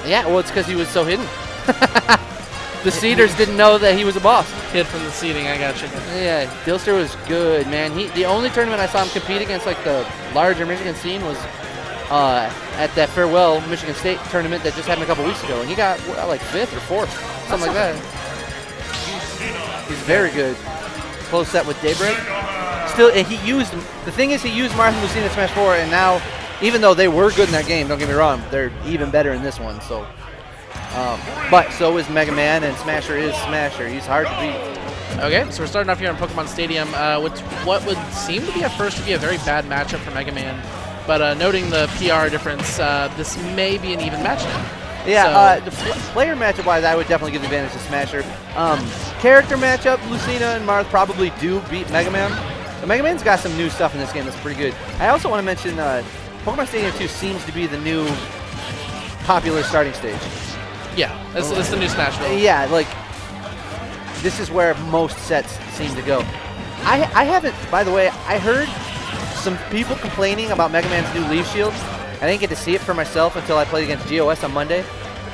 Yeah, well, it's because he was so hidden. The seeders didn't know that he was a boss. Hid from the seeding, I got you. Yeah, Dylster was good, man. The only tournament I saw him compete against, like the larger Michigan scene, was at that farewell Michigan State tournament that just happened a couple weeks ago, and he got like 5th or 4th, something like that. He's very good. Close set with Daybreak. Still, he used Marth and Lucina Smash 4, and now, even though they were good in that game, don't get me wrong, they're even better in this one. So, but so is Mega Man, and Smasher is Smasher. He's hard to beat. Okay, so we're starting off here in Pokemon Stadium. What would seem to be at first to be a very bad matchup for Mega Man, but noting the PR difference, this may be an even match now. Yeah, the player matchup-wise, I would definitely give the advantage to Smasher. Character matchup, Lucina and Marth probably do beat Mega Man. But Mega Man's got some new stuff in this game that's pretty good. I also want to mention Pokemon Stadium 2 seems to be the new popular starting stage. Yeah, it's the new Smashville. Yeah, like, this is where most sets seem to go. I haven't, by the way, I heard some people complaining about Mega Man's new Leaf Shield. I didn't get to see it for myself until I played against GOS on Monday.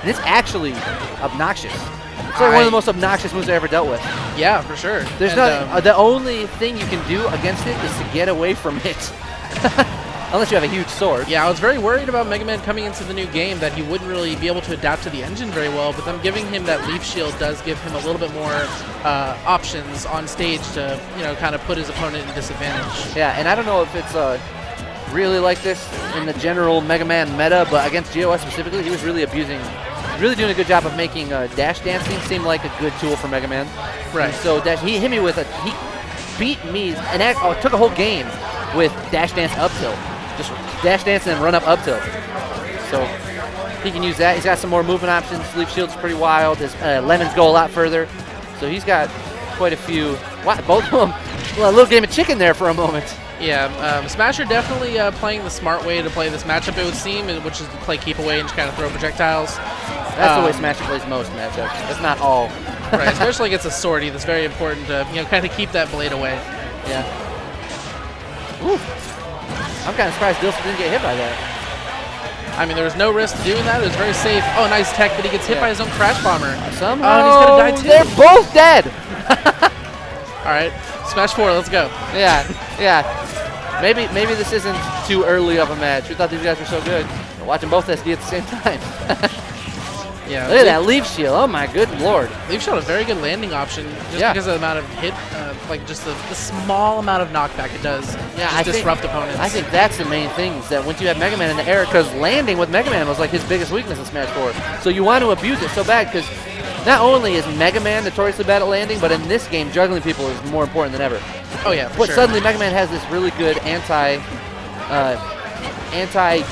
And it's actually obnoxious. It's like one of the most obnoxious moves I ever dealt with. Yeah, for sure. There's nothing. The only thing you can do against it is to get away from it. Unless you have a huge sword. Yeah, I was very worried about Mega Man coming into the new game that he wouldn't really be able to adapt to the engine very well, but them giving him that Leaf Shield does give him a little bit more options on stage to, kind of put his opponent in disadvantage. Yeah, and I don't know if it's really like this in the general Mega Man meta, but against GOS specifically, he was really really doing a good job of making dash dancing seem like a good tool for Mega Man. Right. And so he hit me with he beat me and took a whole game with dash dance up tilt. Just dash dance and run up tilt. So he can use that. He's got some more movement options. Leaf Shield's pretty wild. His lemons go a lot further. So he's got quite a few. Wow, both of them. Well, a little game of chicken there for a moment. Yeah, Smasher definitely playing the smart way to play this matchup, it would seem, which is to play keep away and just kind of throw projectiles. That's the way Smasher plays most matchups. That's not all. Right, especially against a swordy. That's very important to kind of keep that blade away. Yeah. Ooh. I'm kind of surprised Dylster didn't get hit by that. I mean, there was no risk to doing that. It was very safe. Oh, nice tech, but he gets hit by his own Crash Bomber. Somehow he's going to die too. They're both dead. All right, Smash 4, let's go. Yeah. Maybe this isn't too early of a match. We thought these guys were so good. We're watching both SD at the same time. Yeah. Look at that Leaf Shield. Oh my good lord. Leaf Shield a very good landing option just because of the amount of hit, like just the small amount of knockback it does. Yeah, disrupt opponents. I think that's the main thing, is that once you have Mega Man in the air, because landing with Mega Man was like his biggest weakness in Smash 4. So you want to abuse it so bad, because not only is Mega Man notoriously bad at landing, but in this game, juggling people is more important than ever. Oh yeah, But suddenly Mega Man has this really good anti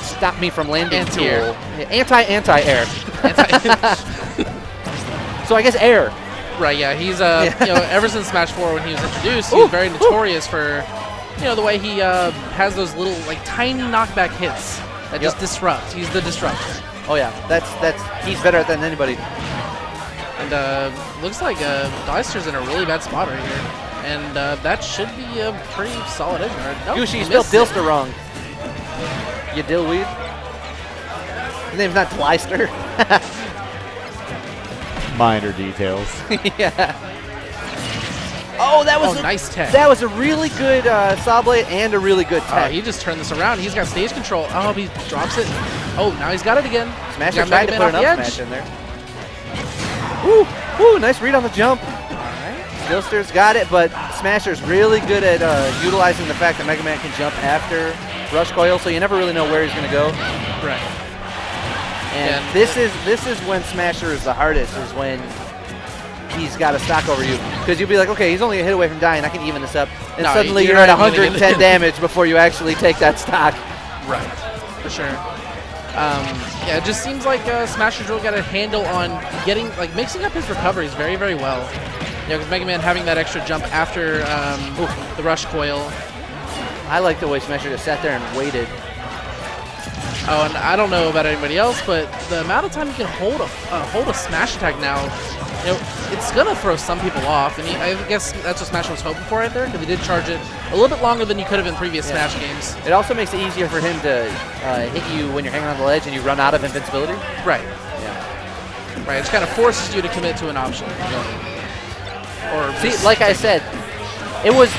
stop me from landing tool. Anti-air. So I guess air. Right, yeah. He's ever since Smash 4 when he was introduced, he's very notorious for the way he has those little tiny knockback hits that just disrupt. He's the disruptor. Oh yeah, he's better at that than anybody. And looks like Dylster's in a really bad spot right here. And that should be a pretty solid edge guard. Nope, Gooshi, you spelled Dylster wrong. You dillweed. His name's not Dylster. Minor details. Yeah. Oh, that was nice tech. That was a really good saw blade and a really good tech. He just turned this around. He's got stage control. Oh, he drops it. Oh, now he's got it again. Smasher tried to put an up smash in there. Woo, nice read on the jump. Dylster's got it, but Smasher's really good at utilizing the fact that Mega Man can jump after Rush Coil, so you never really know where he's going to go. Right. And this is when Smasher is the hardest, is when he's got a stock over you. Because you'll be like, okay, he's only a hit away from dying, I can even this up. And suddenly you're at 110 damage before you actually take that stock. Right, for sure. Yeah, it just seems like Smasher's really got a handle on mixing up his recoveries very, very well. Because Mega Man having that extra jump after the Rush Coil. I like the way Smasher just sat there and waited. Oh, and I don't know about anybody else, but the amount of time you can hold a smash attack now, it's gonna throw some people off. And I guess that's what Smasher was hoping for right there, because he did charge it a little bit longer than you could have in previous Smash games. It also makes it easier for him to hit you when you're hanging on the ledge and you run out of invincibility. Right. Yeah. Right, it just kind of forces you to commit to an option. Or See, like I said, it was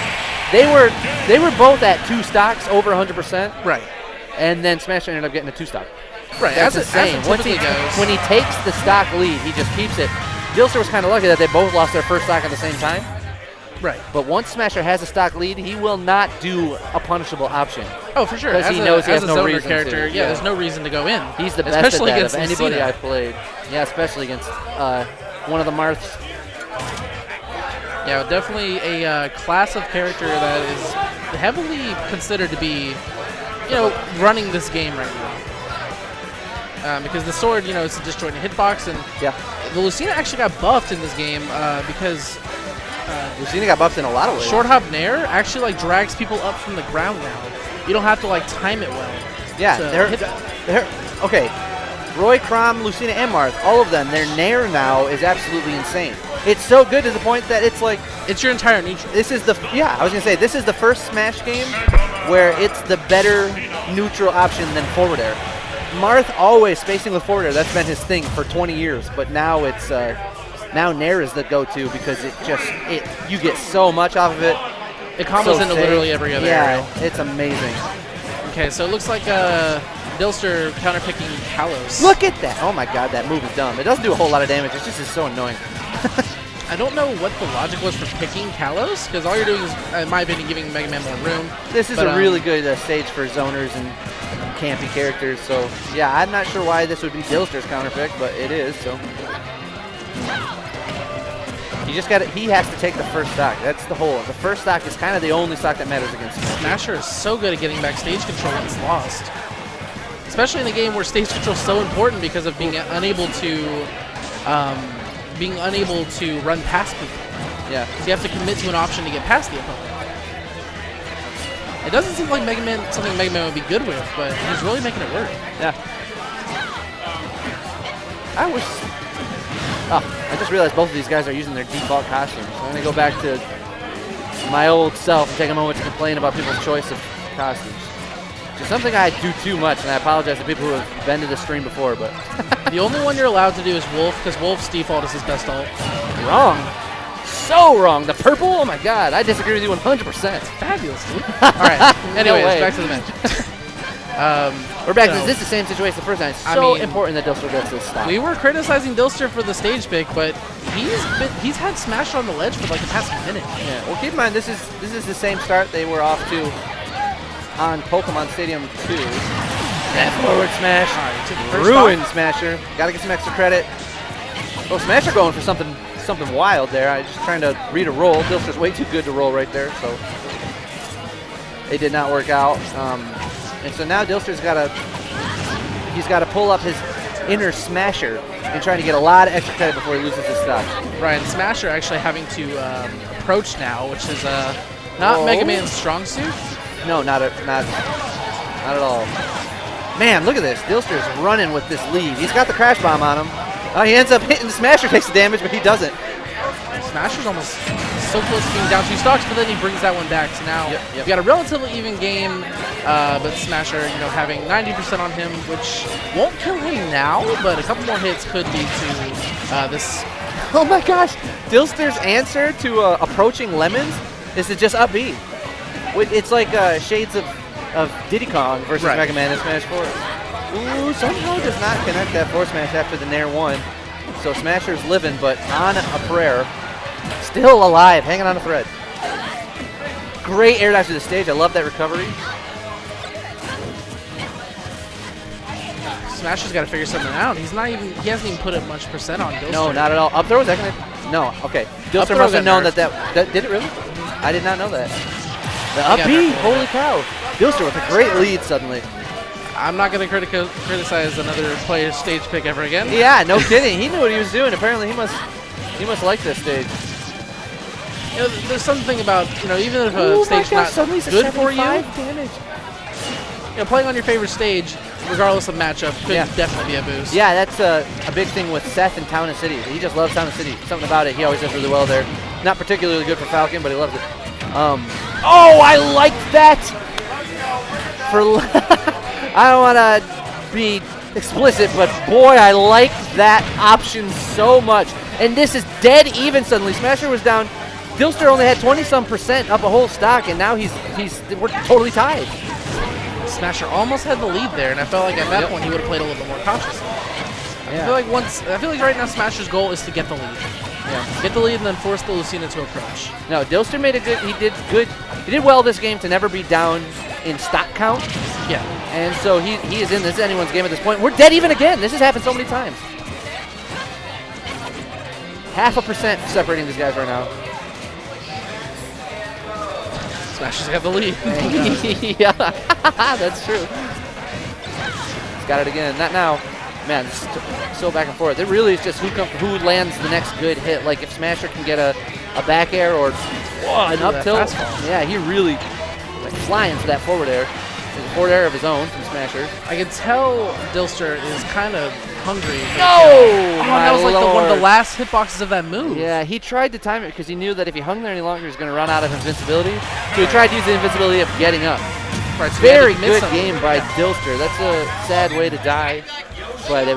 they were both at 2 stocks over 100%. Right. And then Smasher ended up getting a 2 stock. Right. That's insane. Once he goes, when he takes the stock lead, he just keeps it. Dylster was kind of lucky that they both lost their first stock at the same time. Right. But once Smasher has a stock lead, he will not do a punishable option. Oh, for sure. Because he knows he has no reason character, to. Yeah, there's no reason to go in. He's the best especially at that against of anybody Lucina. I played. Yeah, especially against one of the Marths. Yeah, definitely a class of character that is heavily considered to be, running this game right now. Because the sword, it's a disjointed hitbox, and the Lucina actually got buffed in this game because Lucina got buffed in a lot of ways. Short hop nair actually drags people up from the ground now. You don't have to time it well. Yeah, they're okay. Roy, Crom, Lucina, and Marth, all of them, their nair now is absolutely insane. It's so good to the point that it's like it's your entire neutral. This is I was gonna say this is the first Smash game where it's the better neutral option than forward air. Marth always spacing with forward air. That's been his thing for 20 years, but now it's now nair is the go-to because you get so much off of it. It combos into literally every other area. Yeah, it's amazing. Okay, so it looks like Dylster counterpicking Kalos. Look at that! Oh my god, that move is dumb. It doesn't do a whole lot of damage. It's just so annoying. I don't know what the logic was for picking Kalos, because all you're doing is, in my opinion, giving Mega Man more room. This is a really good stage for zoners and campy characters, so yeah, I'm not sure why this would be Dylster's counterpick, but it is, so. He has to take the first stock. That's the whole. The first stock is kind of the only stock that matters against him. Smasher is so good at getting back stage control when it's lost. Especially in a game where stage control is so important because of being unable to run past people. Yeah. So you have to commit to an option to get past the opponent. It doesn't seem like something Mega Man would be good with, but he's really making it work. Yeah. I just realized both of these guys are using their default costumes. So I'm going to go back to my old self and take a moment to complain about people's choice of costumes. Which is something I do too much, and I apologize to people who have been to the stream before, but... The only one you're allowed to do is Wolf, because Wolf's default is his best ult. Wrong. So wrong. The purple? Oh my god, I disagree with you 100%. Fabulous, dude. Alright, anyways, back to the match. We're back to this is the same situation the first time. It's so important that Dylster gets this stop. We were criticizing Dylster for the stage pick, but he's had Smash on the ledge for like the past minute. Yeah. Well, keep in mind this is the same start they were off to on Pokemon Stadium 2. That forward smash. Ruined Smasher. Gotta get some extra credit. Oh, Smasher going for something wild there. I was just trying to read a roll. Dylster's way too good to roll right there, so it did not work out. And so now Dylster's got to pull up his inner Smasher and trying to get a lot of extra credit before he loses his stock. Right, and Smasher actually having to approach now, which is not Mega Man's strong suit. No, not at all. Man, look at this. Dylster's running with this lead. He's got the crash bomb on him. He ends up hitting the Smasher, takes the damage, but he doesn't. Smasher's almost so close to being down 2 stocks, but then he brings that one back. So now you've got a relatively even game, but Smasher, having 90% on him, which won't kill him now, but a couple more hits could lead to this. Oh my gosh! Dylster's answer to approaching Lemons is to just up B. It's like shades of Diddy Kong versus Mega Man in Smash 4. Ooh, somehow does not connect that forward smash after the Nair 1. So Smasher's living, but on a prayer. Still alive, hanging on a thread. Great air dash to the stage. I love that recovery. Smasher's got to figure something out. He hasn't even put much percent on Dylster. No, not at all. Up throw, is that gonna? No, okay. Dylster must have known that did it really? I did not know that. The up B, holy cow. Dylster with a great lead suddenly. I'm not going to criticize another player's stage pick ever again. Yeah, no kidding. He knew what he was doing. Apparently he must like this stage. There's something about, even if a stage's not good for you, damage. Playing on your favorite stage, regardless of matchup, could definitely be a boost. Yeah, that's a big thing with Seth in Town and City. He just loves Town and City. Something about it, he always does really well there. Not particularly good for Falcon, but he loves it. Oh, I like that! I don't want to be explicit, but boy, I like that option so much. And this is dead even suddenly. Smasher was down. Dylster only had 20-some% up a whole stock, and now we're totally tied. Smasher almost had the lead there, and I felt like at that point he would have played a little bit more cautiously. I feel like right now Smasher's goal is to get the lead. Yeah. Get the lead and then force the Lucina to approach. No, Dylster made he did well this game to never be down in stock count. Yeah. And so he is in this anyone's game at this point. We're dead even again. This has happened so many times. 0.5% separating these guys right now. Smasher's got the lead. Yeah, that's true. He's got it again. Not now. Man, it's so back and forth. It really is just who lands the next good hit. Like if Smasher can get a back air or an up tilt. Yeah, he really like flying for that forward air. There's a forward air of his own from Smasher. I can tell Dylster is kind of hungry. No! That was like one of the last hitboxes of that move. Yeah, he tried to time it because he knew that if he hung there any longer, he was going to run out of invincibility. So he tried to use the invincibility of getting up. Right, so very good game by Dylster. That's a sad way to die. But